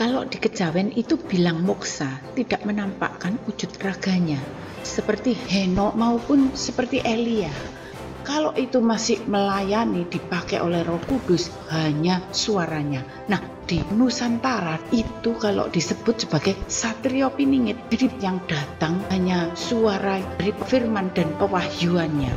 Kalau di Kejawen itu bilang moksa tidak menampakkan wujud raganya, seperti Henok maupun seperti Elia. Kalau itu masih melayani dipakai oleh Roh Kudus hanya suaranya. Nah, di Nusantara itu kalau disebut sebagai Satrio Piningit, jadi yang datang hanya suara dari firman dan pewahyuannya.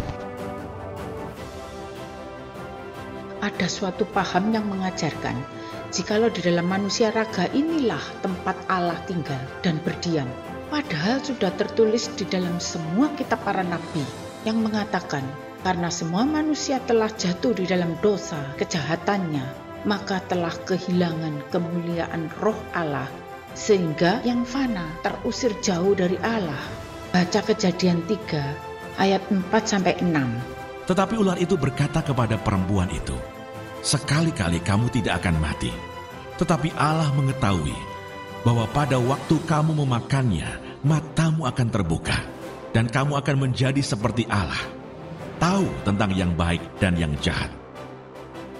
Ada suatu paham yang mengajarkan jikalau di dalam manusia raga inilah tempat Allah tinggal dan berdiam. Padahal sudah tertulis di dalam semua kitab para nabi yang mengatakan, karena semua manusia telah jatuh di dalam dosa kejahatannya, maka telah kehilangan kemuliaan roh Allah, sehingga yang fana terusir jauh dari Allah. Baca Kejadian 3 ayat 4-6. Tetapi ular itu berkata kepada perempuan itu, "Sekali-kali kamu tidak akan mati. Tetapi Allah mengetahui bahwa pada waktu kamu memakannya, matamu akan terbuka, dan kamu akan menjadi seperti Allah, tahu tentang yang baik dan yang jahat."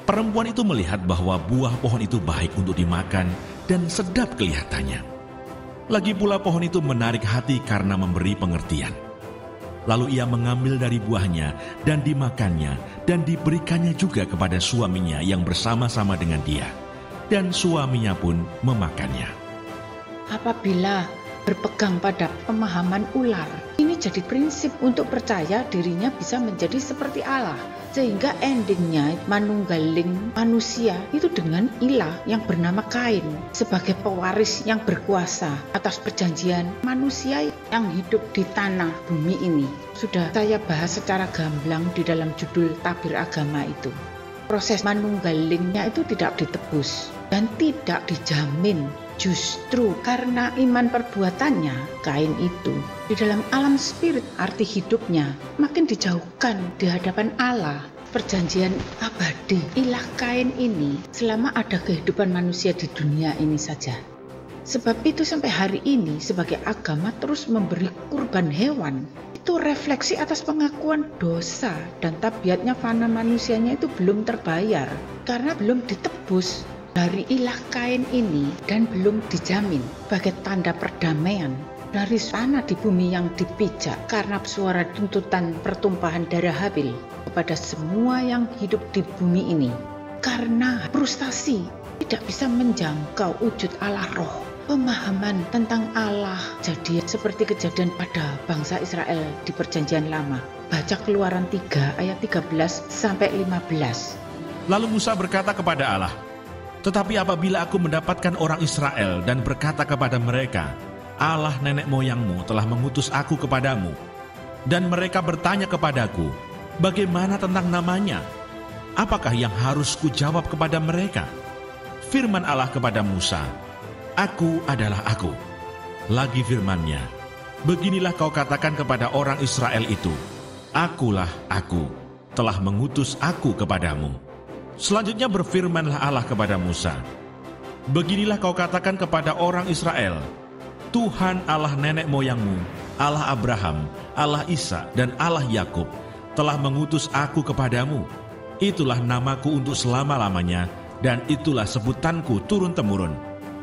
Perempuan itu melihat bahwa buah pohon itu baik untuk dimakan dan sedap kelihatannya. Lagi pula pohon itu menarik hati karena memberi pengertian. Lalu ia mengambil dari buahnya dan dimakannya, dan diberikannya juga kepada suaminya yang bersama-sama dengan dia. Dan suaminya pun memakannya. Apabila berpegang pada pemahaman ular, ini jadi prinsip untuk percaya dirinya bisa menjadi seperti Allah. Sehingga endingnya manunggaling manusia itu dengan ilah yang bernama Kain sebagai pewaris yang berkuasa atas perjanjian manusia yang hidup di tanah bumi ini. Sudah saya bahas secara gamblang di dalam judul tabir agama itu. Proses manunggalingnya itu tidak ditebus dan tidak dijamin. Justru karena iman perbuatannya, Kain itu di dalam alam spirit arti hidupnya makin dijauhkan di hadapan Allah. Perjanjian abadi ilah Kain ini selama ada kehidupan manusia di dunia ini saja. Sebab itu sampai hari ini sebagai agama terus memberi kurban hewan. Itu refleksi atas pengakuan dosa dan tabiatnya fana manusianya itu belum terbayar karena belum ditebus dari ilah Kain ini dan belum dijamin sebagai tanda perdamaian dari sana di bumi yang dipijak karena suara tuntutan pertumpahan darah Habil kepada semua yang hidup di bumi ini. Karena frustasi tidak bisa menjangkau wujud Allah roh, pemahaman tentang Allah jadi seperti kejadian pada bangsa Israel di perjanjian lama. Baca Keluaran 3 ayat 13-15. Lalu Musa berkata kepada Allah, "Tetapi apabila aku mendapatkan orang Israel dan berkata kepada mereka, Allah nenek moyangmu telah mengutus aku kepadamu, dan mereka bertanya kepadaku, bagaimana tentang namanya? Apakah yang harus kujawab kepada mereka?" Firman Allah kepada Musa, "Aku adalah aku." Lagi firman-Nya, "Beginilah kau katakan kepada orang Israel itu, Akulah aku, telah mengutus aku kepadamu." Selanjutnya berfirmanlah Allah kepada Musa, "Beginilah kau katakan kepada orang Israel, Tuhan Allah nenek moyangmu, Allah Abraham, Allah Ishak, dan Allah Yakub, telah mengutus aku kepadamu. Itulah namaku untuk selama-lamanya, dan itulah sebutanku turun-temurun."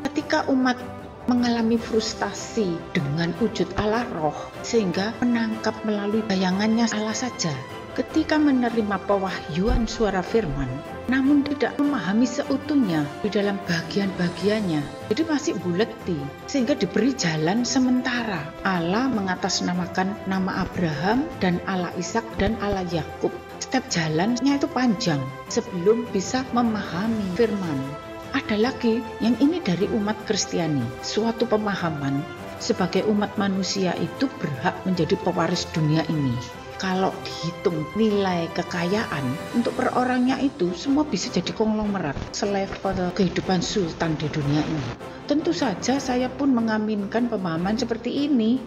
Ketika umat mengalami frustasi dengan wujud Allah roh, sehingga menangkap melalui bayangannya Allah saja, ketika menerima pewahyuan suara firman, namun tidak memahami seutuhnya di dalam bagian-bagiannya, jadi masih buleti, sehingga diberi jalan sementara. Allah mengatasnamakan nama Abraham dan Allah Ishak dan Allah Yakub. Setiap jalannya itu panjang sebelum bisa memahami firman. Ada lagi yang ini dari umat Kristiani, suatu pemahaman sebagai umat manusia itu berhak menjadi pewaris dunia ini. Kalau dihitung nilai kekayaan untuk per orangnya itu semua bisa jadi konglomerat selevel kehidupan sultan di dunia ini. Tentu saja saya pun mengaminkan pemahaman seperti ini.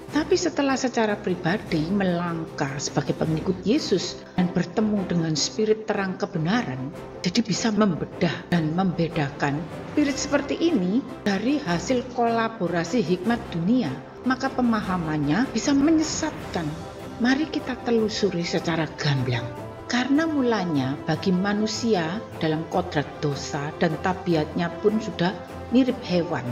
Tapi setelah secara pribadi melangkah sebagai pengikut Yesus dan bertemu dengan spirit terang kebenaran, jadi bisa membedah dan membedakan spirit seperti ini dari hasil kolaborasi hikmat dunia, maka pemahamannya bisa menyesatkan. Mari kita telusuri secara gamblang. Karena mulanya bagi manusia dalam kodrat dosa dan tabiatnya pun sudah mirip hewan.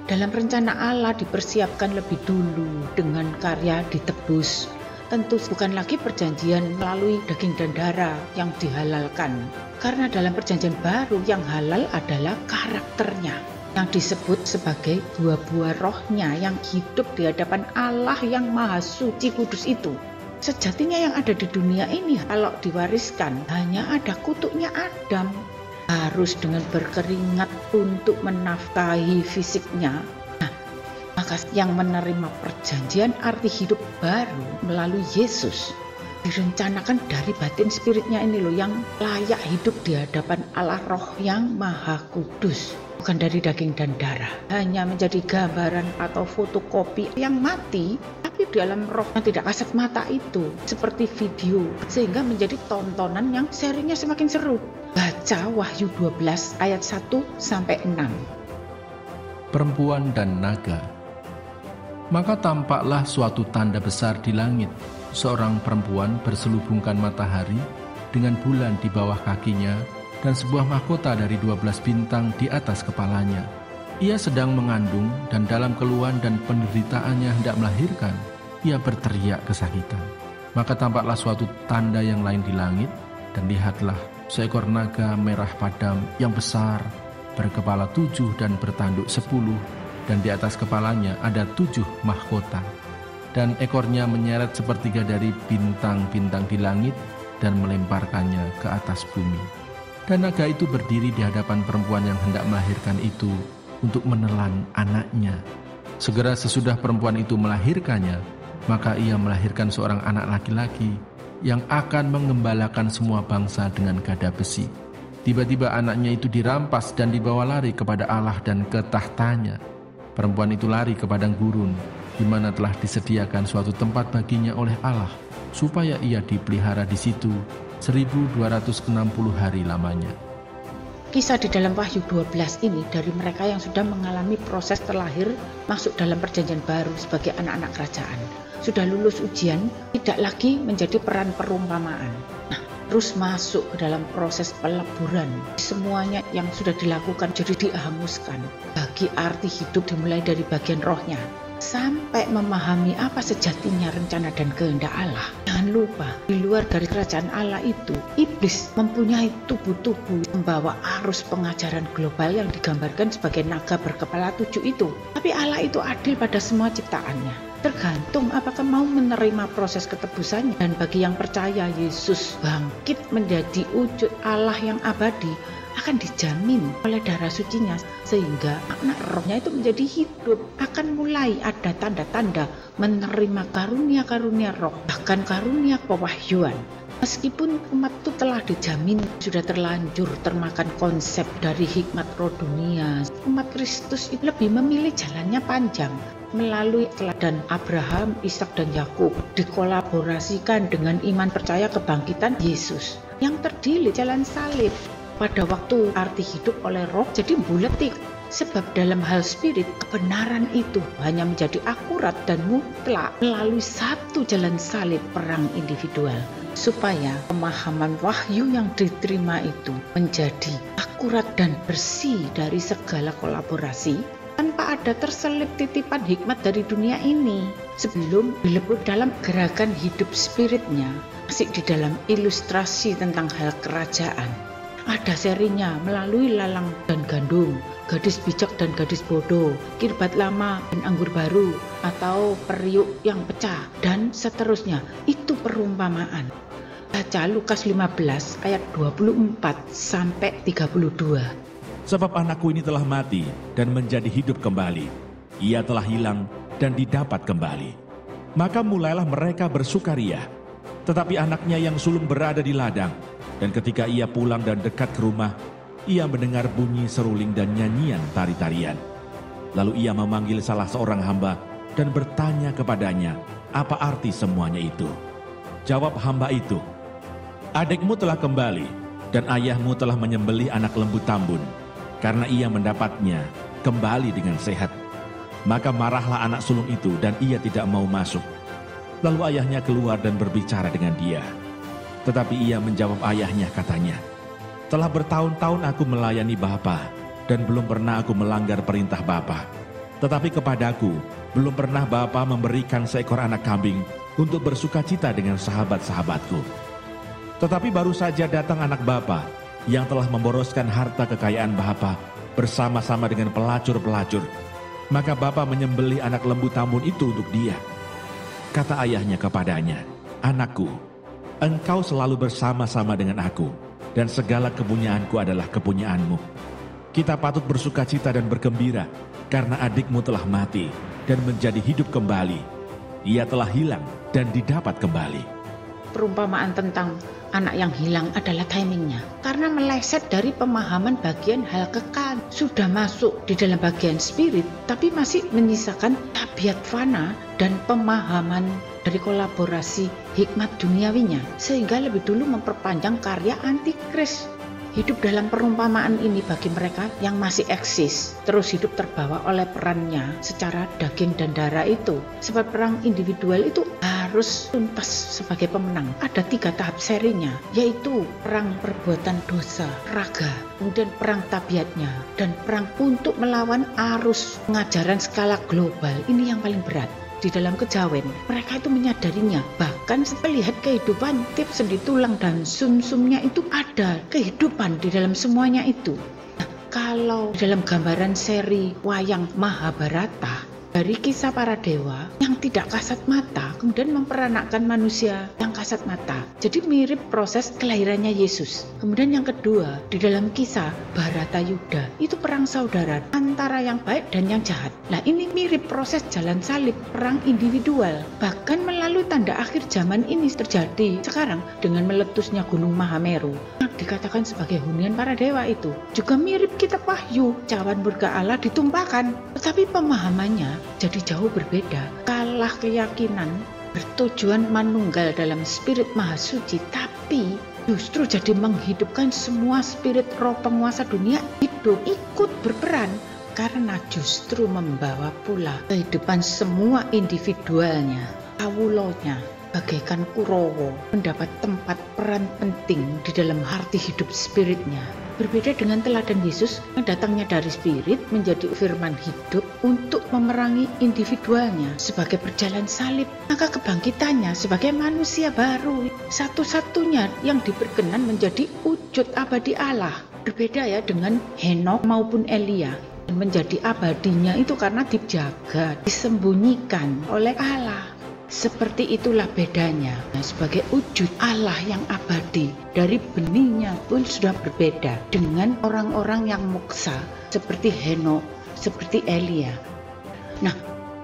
Dalam rencana Allah dipersiapkan lebih dulu dengan karya ditebus. Tentu bukan lagi perjanjian melalui daging dan darah yang dihalalkan. Karena dalam perjanjian baru yang halal adalah karakternya, yang disebut sebagai buah-buah rohnya yang hidup di hadapan Allah yang maha suci kudus itu. Sejatinya yang ada di dunia ini kalau diwariskan hanya ada kutuknya Adam. Harus dengan berkeringat untuk menafkahi fisiknya. Nah, maka yang menerima perjanjian arti hidup baru melalui Yesus direncanakan dari batin spiritnya ini loh, yang layak hidup di hadapan Allah Roh yang maha kudus. Bukan dari daging dan darah, hanya menjadi gambaran atau fotokopi yang mati, tapi dalam roh yang tidak kasat mata itu, seperti video, sehingga menjadi tontonan yang serinya semakin seru. Baca Wahyu 12 ayat 1-6. Perempuan dan naga. Maka tampaklah suatu tanda besar di langit, seorang perempuan berselubungkan matahari dengan bulan di bawah kakinya, dan sebuah mahkota dari 12 bintang di atas kepalanya. Ia sedang mengandung, dan dalam keluhan dan penderitaannya hendak melahirkan, ia berteriak kesakitan. Maka tampaklah suatu tanda yang lain di langit, dan lihatlah seekor naga merah padam yang besar, berkepala 7 dan bertanduk 10, dan di atas kepalanya ada 7 mahkota. Dan ekornya menyeret sepertiga dari bintang-bintang di langit dan melemparkannya ke atas bumi. Dan naga itu berdiri di hadapan perempuan yang hendak melahirkan itu untuk menelan anaknya. Segera sesudah perempuan itu melahirkannya, maka ia melahirkan seorang anak laki-laki yang akan mengembalakan semua bangsa dengan gada besi. Tiba-tiba anaknya itu dirampas dan dibawa lari kepada Allah dan ke tahtanya. Perempuan itu lari ke padang gurun, di mana telah disediakan suatu tempat baginya oleh Allah, supaya ia dipelihara di situ 1260 hari lamanya. Kisah di dalam Wahyu 12 ini dari mereka yang sudah mengalami proses terlahir masuk dalam perjanjian baru sebagai anak-anak kerajaan. Sudah lulus ujian, tidak lagi menjadi peran perumpamaan. Nah, terus masuk ke dalam proses peleburan. Semuanya yang sudah dilakukan jadi dihanguskan. Bagi arti hidup dimulai dari bagian rohnya, sampai memahami apa sejatinya rencana dan kehendak Allah. Jangan lupa, di luar dari kerajaan Allah itu, iblis mempunyai tubuh-tubuh membawa arus pengajaran global yang digambarkan sebagai naga berkepala 7 itu. Tapi Allah itu adil pada semua ciptaannya. Tergantung apakah mau menerima proses ketebusannya. Dan bagi yang percaya Yesus bangkit menjadi wujud Allah yang abadi, akan dijamin oleh darah sucinya, sehingga makna rohnya itu menjadi hidup. Akan mulai ada tanda-tanda menerima karunia-karunia roh, bahkan karunia pewahyuan. Meskipun umat itu telah dijamin, sudah terlanjur termakan konsep dari hikmat roh dunia, umat Kristus itu lebih memilih jalannya panjang melalui teladan Abraham, Ishak dan Yakub, dikolaborasikan dengan iman percaya kebangkitan Yesus yang terdiri jalan salib. Pada waktu arti hidup oleh roh jadi buletik, sebab dalam hal spirit kebenaran itu hanya menjadi akurat dan mutlak melalui satu jalan salib perang individual, supaya pemahaman wahyu yang diterima itu menjadi akurat dan bersih dari segala kolaborasi tanpa ada terselip titipan hikmat dari dunia ini, sebelum dilebur dalam gerakan hidup spiritnya, masih di dalam ilustrasi tentang hal kerajaan. Ada serinya melalui lalang dan gandum, gadis bijak dan gadis bodoh, kirbat lama dan anggur baru, atau periuk yang pecah, dan seterusnya. Itu perumpamaan. Baca Lukas 15 ayat 24-32. Sebab anakku ini telah mati dan menjadi hidup kembali. Ia telah hilang dan didapat kembali. Maka mulailah mereka bersukaria. Tetapi anaknya yang sulung berada di ladang. Dan ketika ia pulang dan dekat ke rumah, ia mendengar bunyi seruling dan nyanyian tari-tarian. Lalu ia memanggil salah seorang hamba dan bertanya kepadanya, apa arti semuanya itu? Jawab hamba itu, adikmu telah kembali dan ayahmu telah menyembelih anak lembu tambun, karena ia mendapatnya kembali dengan sehat. Maka marahlah anak sulung itu dan ia tidak mau masuk. Lalu ayahnya keluar dan berbicara dengan dia. Tetapi ia menjawab ayahnya, katanya, "Telah bertahun-tahun aku melayani Bapa, dan belum pernah aku melanggar perintah Bapa. Tetapi kepadaku, belum pernah Bapa memberikan seekor anak kambing untuk bersukacita dengan sahabat-sahabatku. Tetapi baru saja datang anak Bapa yang telah memboroskan harta kekayaan Bapa bersama-sama dengan pelacur-pelacur. Maka Bapa menyembelih anak lembu tambun itu untuk dia." Kata ayahnya kepadanya, "Anakku, engkau selalu bersama-sama dengan aku, dan segala kepunyaanku adalah kepunyaanmu. Kita patut bersukacita dan bergembira, karena adikmu telah mati dan menjadi hidup kembali. Ia telah hilang dan didapat kembali." Perumpamaan tentang anak yang hilang adalah timingnya, karena meleset dari pemahaman bagian hal kekal. Sudah masuk di dalam bagian spirit, tapi masih menyisakan tabiat fana dan pemahaman dari kolaborasi hikmat duniawinya, sehingga lebih dulu memperpanjang karya antikris. Hidup dalam perumpamaan ini bagi mereka yang masih eksis, terus hidup terbawa oleh perannya secara daging dan darah itu. Sebab perang individual itu harus tuntas sebagai pemenang. Ada 3 tahap serinya, yaitu perang perbuatan dosa, raga, kemudian perang tabiatnya, dan perang untuk melawan arus pengajaran skala global. Ini yang paling berat. Di dalam kejawen, mereka itu menyadarinya, bahkan melihat kehidupan tiap sendi tulang dan sumsumnya itu ada kehidupan di dalam semuanya itu. Nah, kalau di dalam gambaran seri wayang Mahabharata, dari kisah para dewa yang tidak kasat mata kemudian memperanakkan manusia yang kasat mata. Jadi mirip proses kelahirannya Yesus. Kemudian yang kedua, di dalam kisah Bharatayuddha, itu perang saudara antara yang baik dan yang jahat. Nah, ini mirip proses jalan salib, perang individual. Bahkan melalui tanda akhir zaman ini terjadi sekarang dengan meletusnya Gunung Mahameru, yang dikatakan sebagai hunian para dewa itu. Juga mirip kitab Wahyu, cawan murka Allah ditumpahkan. Tetapi pemahamannya jadi jauh berbeda. Kalah keyakinan bertujuan manunggal dalam spirit maha suci, tapi justru jadi menghidupkan semua spirit roh penguasa dunia hidup, ikut berperan, karena justru membawa pula kehidupan semua individualnya, kawulonya, bagaikan Kurawa mendapat tempat peran penting di dalam arti hidup spiritnya. Berbeda dengan teladan Yesus yang datangnya dari spirit menjadi firman hidup untuk memerangi individualnya sebagai berjalan salib, maka kebangkitannya sebagai manusia baru, satu-satunya yang diperkenan menjadi wujud abadi Allah. Berbeda ya dengan Henokh maupun Elia. Menjadi abadinya itu karena dijaga, disembunyikan oleh Allah. Seperti itulah bedanya. Nah, sebagai wujud Allah yang abadi, dari benihnya pun sudah berbeda dengan orang-orang yang moksa seperti Henokh, seperti Elia. Nah,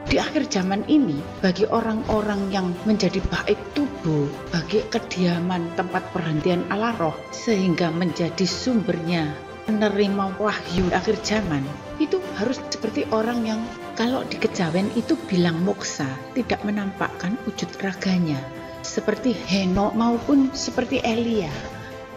di akhir zaman ini, bagi orang-orang yang menjadi bait tubuh, bagi kediaman tempat perhentian Allah roh, sehingga menjadi sumbernya menerima wahyu akhir zaman, itu harus seperti orang yang kalau di kejawen itu bilang moksa, tidak menampakkan wujud raganya, seperti Henokh maupun seperti Elia.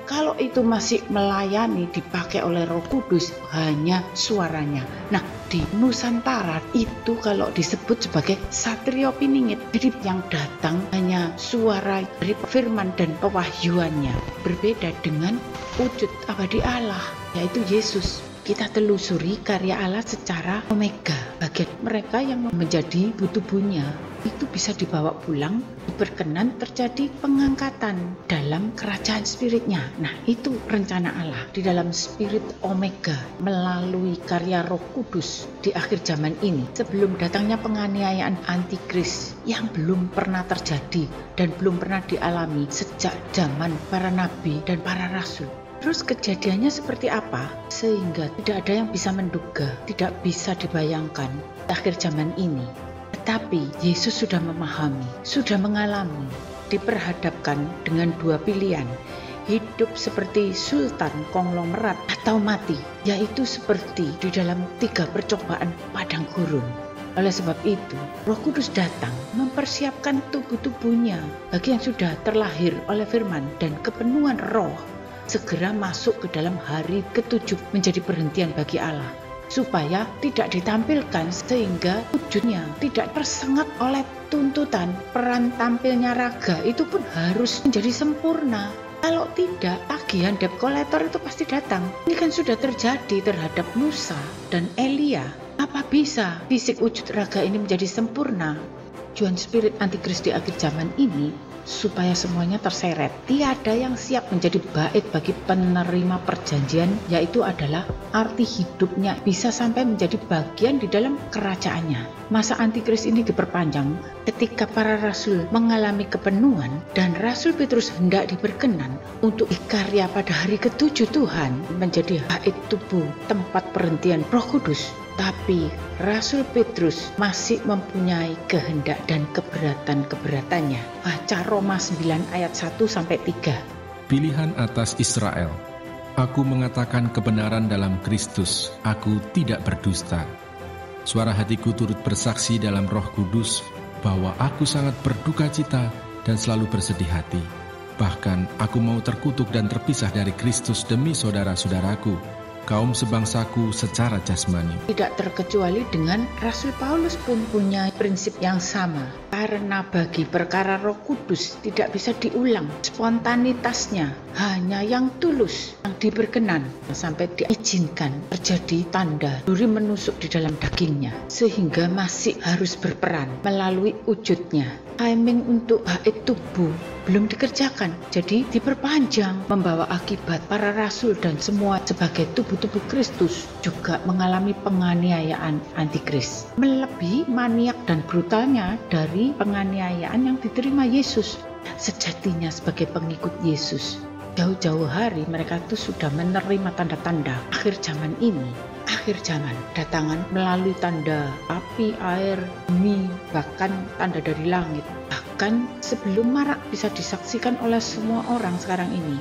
Kalau itu masih melayani, dipakai oleh Roh Kudus, hanya suaranya. Nah, di Nusantara itu kalau disebut sebagai satrio piningit, jadi yang datang hanya suara dari firman dan pewahyuannya. Berbeda dengan wujud abadi Allah, yaitu Yesus. Kita telusuri karya Allah secara omega. Bagian mereka yang menjadi tubuhnya itu bisa dibawa pulang, diperkenan terjadi pengangkatan dalam kerajaan spiritnya. Nah, itu rencana Allah di dalam spirit omega melalui karya Roh Kudus di akhir zaman ini, sebelum datangnya penganiayaan antikris yang belum pernah terjadi dan belum pernah dialami sejak zaman para nabi dan para rasul. Terus kejadiannya seperti apa? Sehingga tidak ada yang bisa menduga, tidak bisa dibayangkan akhir zaman ini. Tetapi Yesus sudah memahami, sudah mengalami, diperhadapkan dengan 2 pilihan. Hidup seperti sultan konglomerat atau mati, yaitu seperti di dalam 3 percobaan padang gurun. Oleh sebab itu, Roh Kudus datang mempersiapkan tubuh-tubuhnya bagi yang sudah terlahir oleh firman dan kepenuhan roh, segera masuk ke dalam hari ke-7 menjadi perhentian bagi Allah, supaya tidak ditampilkan sehingga wujudnya tidak tersengat oleh tuntutan peran tampilnya raga itu pun harus menjadi sempurna. Kalau tidak, tagihan debt collector itu pasti datang. Ini kan sudah terjadi terhadap Musa dan Elia. Apa bisa fisik wujud raga ini menjadi sempurna? Tujuan spirit antikris di akhir zaman ini supaya semuanya terseret. Tiada yang siap menjadi bait bagi penerima perjanjian, yaitu adalah arti hidupnya bisa sampai menjadi bagian di dalam kerajaannya. Masa antikris ini diperpanjang ketika para rasul mengalami kepenuhan dan Rasul Petrus hendak diberkenan untuk dikarya pada hari ke-7 Tuhan menjadi bait tubuh tempat perhentian Roh Kudus. Tapi Rasul Petrus masih mempunyai kehendak dan keberatan-keberatannya. Baca Roma 9 ayat 1-3. Pilihan atas Israel. Aku mengatakan kebenaran dalam Kristus, aku tidak berdusta. Suara hatiku turut bersaksi dalam Roh Kudus bahwa aku sangat berduka cita dan selalu bersedih hati. Bahkan aku mau terkutuk dan terpisah dari Kristus demi saudara-saudaraku, kaum sebangsaku secara jasmani. Tidak terkecuali dengan Rasul Paulus pun punya prinsip yang sama. Karena bagi perkara Roh Kudus tidak bisa diulang. Spontanitasnya hanya yang tulus, yang diberkenan, sampai diizinkan terjadi tanda duri menusuk di dalam dagingnya. Sehingga masih harus berperan melalui wujudnya. Timing untuk bait tubuh belum dikerjakan, jadi diperpanjang, membawa akibat para rasul dan semua sebagai tubuh-tubuh Kristus juga mengalami penganiayaan antikris. Melebihi maniak dan brutalnya dari penganiayaan yang diterima Yesus. Sejatinya sebagai pengikut Yesus, jauh-jauh hari mereka itu sudah menerima tanda-tanda akhir zaman ini. Akhir zaman datangan melalui tanda api, air, bumi, bahkan tanda dari langit. Bahkan sebelum marak bisa disaksikan oleh semua orang sekarang ini.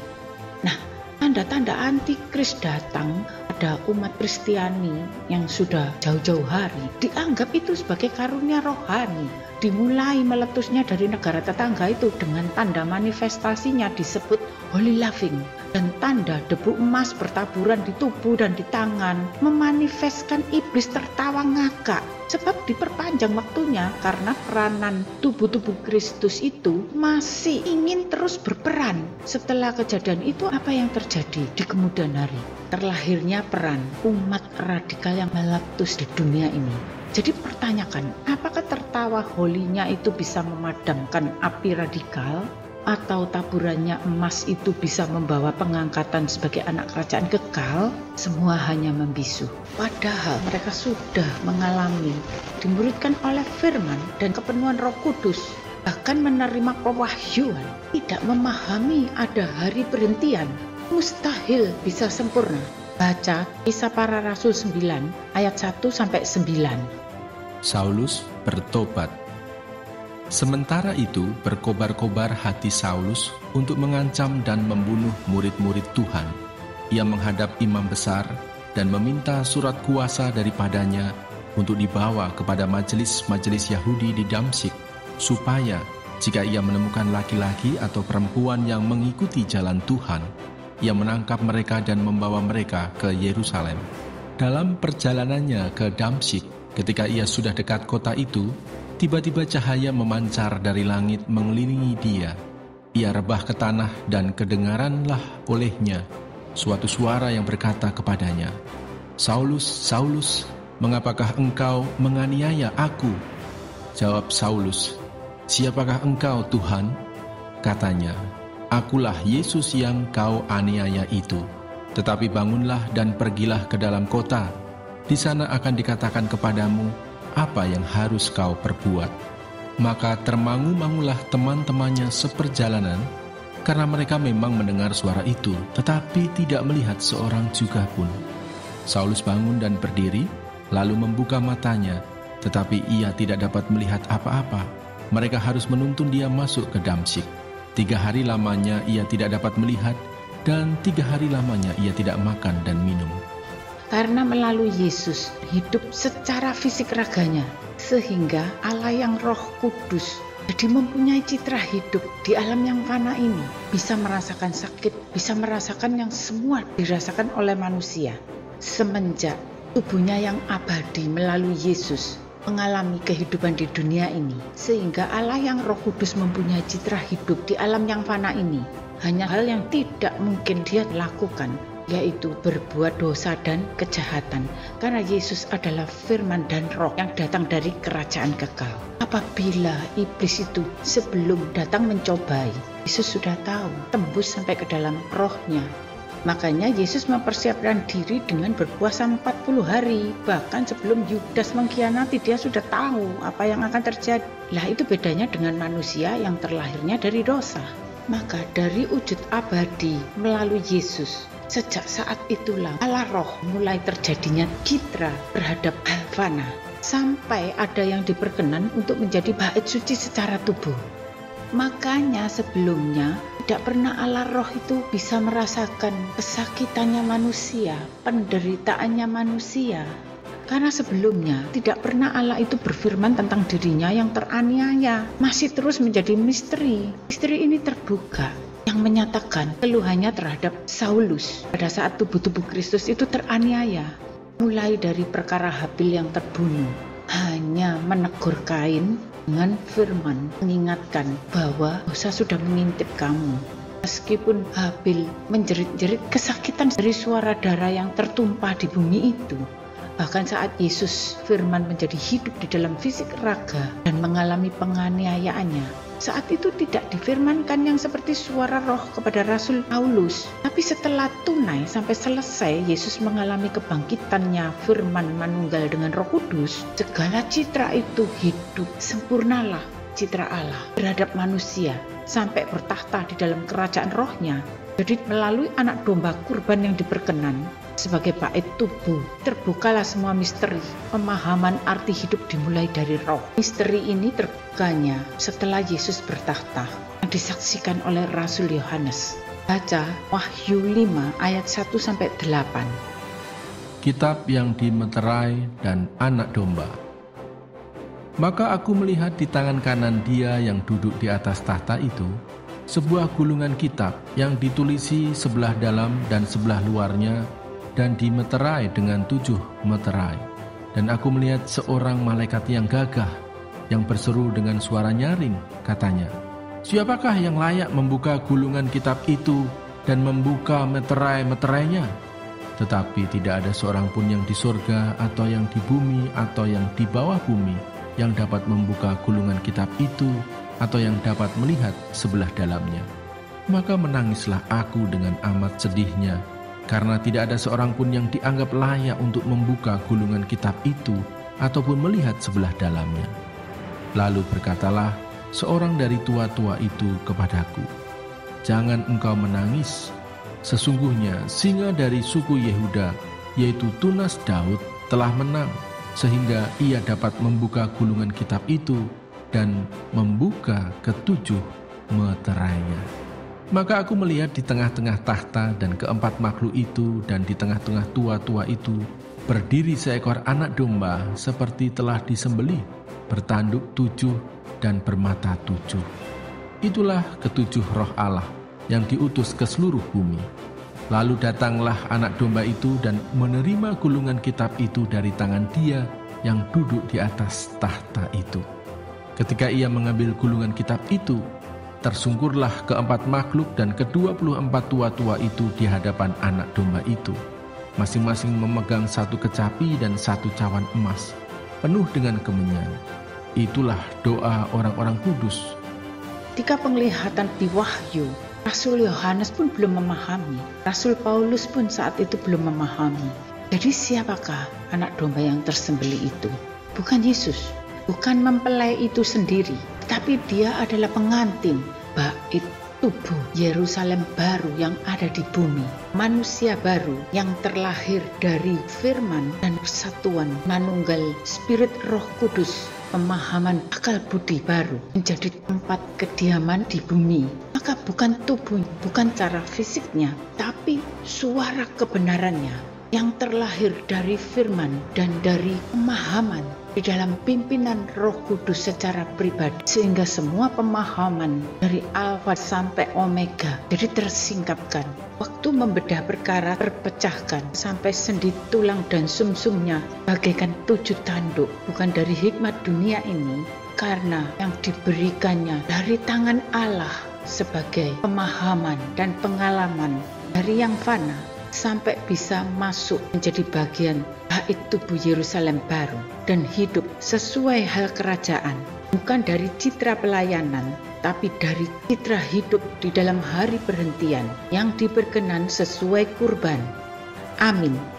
Nah, tanda-tanda antikris datang pada umat Kristiani yang sudah jauh-jauh hari dianggap itu sebagai karunia rohani. Dimulai meletusnya dari negara tetangga itu dengan tanda manifestasinya disebut holy loving. Dan tanda debu emas bertaburan di tubuh dan di tangan memanifestkan iblis tertawa ngakak. Sebab diperpanjang waktunya karena peranan tubuh-tubuh Kristus itu masih ingin terus berperan. Setelah kejadian itu apa yang terjadi di kemudian hari? Terlahirnya peran umat radikal yang meletus di dunia ini. Jadi pertanyakan, apakah tertawa holinya itu bisa memadamkan api radikal? Atau taburannya emas itu bisa membawa pengangkatan sebagai anak kerajaan kekal? Semua hanya membisu. Padahal mereka sudah mengalami, dimuridkan oleh firman dan kepenuhan Roh Kudus, bahkan menerima pewahyuan, tidak memahami ada hari perhentian. Mustahil bisa sempurna. Baca Kisah Para Rasul 9 ayat 1-9. Saulus bertobat. Sementara itu berkobar-kobar hati Saulus untuk mengancam dan membunuh murid-murid Tuhan. Ia menghadap imam besar dan meminta surat kuasa daripadanya untuk dibawa kepada majelis-majelis Yahudi di Damsyik, supaya jika ia menemukan laki-laki atau perempuan yang mengikuti jalan Tuhan, ia menangkap mereka dan membawa mereka ke Yerusalem. Dalam perjalanannya ke Damsyik, ketika ia sudah dekat kota itu, tiba-tiba cahaya memancar dari langit mengelilingi dia. Ia rebah ke tanah dan kedengaranlah olehnya suatu suara yang berkata kepadanya, "Saulus, Saulus, mengapakah engkau menganiaya aku?" Jawab Saulus, "Siapakah engkau, Tuhan?" Katanya, "Akulah Yesus yang kau aniaya itu. Tetapi bangunlah dan pergilah ke dalam kota. Di sana akan dikatakan kepadamu apa yang harus kau perbuat." Maka termangu-mangulah teman-temannya seperjalanan, karena mereka memang mendengar suara itu, tetapi tidak melihat seorang juga pun. Saulus bangun dan berdiri, lalu membuka matanya, tetapi ia tidak dapat melihat apa-apa. Mereka harus menuntun dia masuk ke Damsyik. 3 hari lamanya ia tidak dapat melihat, dan 3 hari lamanya ia tidak makan dan minum. Karena melalui Yesus hidup secara fisik raganya, sehingga Allah yang Roh Kudus jadi mempunyai citra hidup di alam yang fana ini, bisa merasakan sakit, bisa merasakan yang semua dirasakan oleh manusia. Semenjak tubuhnya yang abadi melalui Yesus mengalami kehidupan di dunia ini, sehingga Allah yang Roh Kudus mempunyai citra hidup di alam yang fana ini. Hanya hal yang tidak mungkin dia lakukan, yaitu berbuat dosa dan kejahatan, karena Yesus adalah firman dan roh yang datang dari kerajaan kekal. Apabila iblis itu sebelum datang mencobai, Yesus sudah tahu, tembus sampai ke dalam rohnya. Makanya Yesus mempersiapkan diri dengan berpuasa 40 hari. Bahkan sebelum Yudas mengkhianati, dia sudah tahu apa yang akan terjadi. Lah itu bedanya dengan manusia yang terlahirnya dari dosa. Maka dari wujud abadi melalui Yesus, sejak saat itulah Allah Roh mulai terjadinya citra terhadap al-fana, sampai ada yang diperkenan untuk menjadi bait suci secara tubuh. Makanya sebelumnya tidak pernah Allah Roh itu bisa merasakan kesakitannya manusia, penderitaannya manusia. Karena sebelumnya tidak pernah Allah itu berfirman tentang dirinya yang teraniaya. Masih terus menjadi misteri. Misteri ini terbuka yang menyatakan keluhannya terhadap Saulus pada saat tubuh-tubuh Kristus itu teraniaya. Mulai dari perkara Habil yang terbunuh, hanya menegur Kain dengan firman, mengingatkan bahwa dosa sudah mengintip kamu. Meskipun Habil menjerit-jerit kesakitan dari suara darah yang tertumpah di bumi itu, bahkan saat Yesus firman menjadi hidup di dalam fisik raga dan mengalami penganiayaannya, saat itu tidak difirmankan yang seperti suara roh kepada Rasul Paulus. Tapi setelah tunai sampai selesai Yesus mengalami kebangkitannya firman manunggal dengan Roh Kudus, segala citra itu hidup. Sempurnalah citra Allah terhadap manusia sampai bertahta di dalam kerajaan rohnya. Jadi melalui anak domba kurban yang diperkenan sebagai bait tubuh, terbukalah semua misteri. Pemahaman arti hidup dimulai dari roh. Misteri ini terbukanya setelah Yesus bertahta, yang disaksikan oleh Rasul Yohanes. Baca Wahyu 5 ayat 1-8. Kitab yang dimeterai dan anak domba. Maka aku melihat di tangan kanan Dia yang duduk di atas tahta itu sebuah gulungan kitab yang ditulisi sebelah dalam dan sebelah luarnya dan dimeterai dengan 7 meterai. Dan aku melihat seorang malaikat yang gagah yang berseru dengan suara nyaring, katanya, "Siapakah yang layak membuka gulungan kitab itu dan membuka meterai-meterainya?" Tetapi tidak ada seorang pun yang di surga atau yang di bumi atau yang di bawah bumi yang dapat membuka gulungan kitab itu atau yang dapat melihat sebelah dalamnya. Maka menangislah aku dengan amat sedihnya, karena tidak ada seorang pun yang dianggap layak untuk membuka gulungan kitab itu ataupun melihat sebelah dalamnya. Lalu berkatalah seorang dari tua-tua itu kepadaku, "Jangan engkau menangis. Sesungguhnya singa dari suku Yehuda, yaitu tunas Daud, telah menang, sehingga ia dapat membuka gulungan kitab itu dan membuka ke-7 meterainya." Maka aku melihat di tengah-tengah tahta dan keempat makhluk itu dan di tengah-tengah tua-tua itu berdiri seekor anak domba seperti telah disembelih, bertanduk 7 dan bermata 7. Itulah ke-7 roh Allah yang diutus ke seluruh bumi. Lalu datanglah anak domba itu dan menerima gulungan kitab itu dari tangan Dia yang duduk di atas tahta itu. Ketika ia mengambil gulungan kitab itu, tersungkurlah keempat makhluk dan ke-24 tua-tua itu di hadapan anak domba itu, masing-masing memegang 1 kecapi dan 1 cawan emas, penuh dengan kemenyan. Itulah doa orang-orang kudus. Ketika penglihatan di Wahyu, Rasul Yohanes pun belum memahami. Rasul Paulus pun saat itu belum memahami. Jadi siapakah anak domba yang tersembelih itu? Bukan Yesus. Bukan mempelai itu sendiri, tapi dia adalah pengantin bait tubuh Yerusalem baru yang ada di bumi. Manusia baru yang terlahir dari firman dan persatuan manunggal Spirit Roh Kudus. Pemahaman akal budi baru menjadi tempat kediaman di bumi. Maka bukan tubuh, bukan cara fisiknya, tapi suara kebenarannya yang terlahir dari firman dan dari pemahaman di dalam pimpinan Roh Kudus secara pribadi, sehingga semua pemahaman dari Alfa sampai Omega jadi tersingkapkan. Waktu membedah perkara terpecahkan sampai sendi tulang dan sumsumnya bagaikan 7 tanduk, bukan dari hikmat dunia ini, karena yang diberikannya dari tangan Allah sebagai pemahaman dan pengalaman dari yang fana sampai bisa masuk menjadi bagian bait tubuh Yerusalem baru dan hidup sesuai hal kerajaan, bukan dari citra pelayanan tapi dari citra hidup di dalam hari perhentian yang diperkenan sesuai kurban. Amin.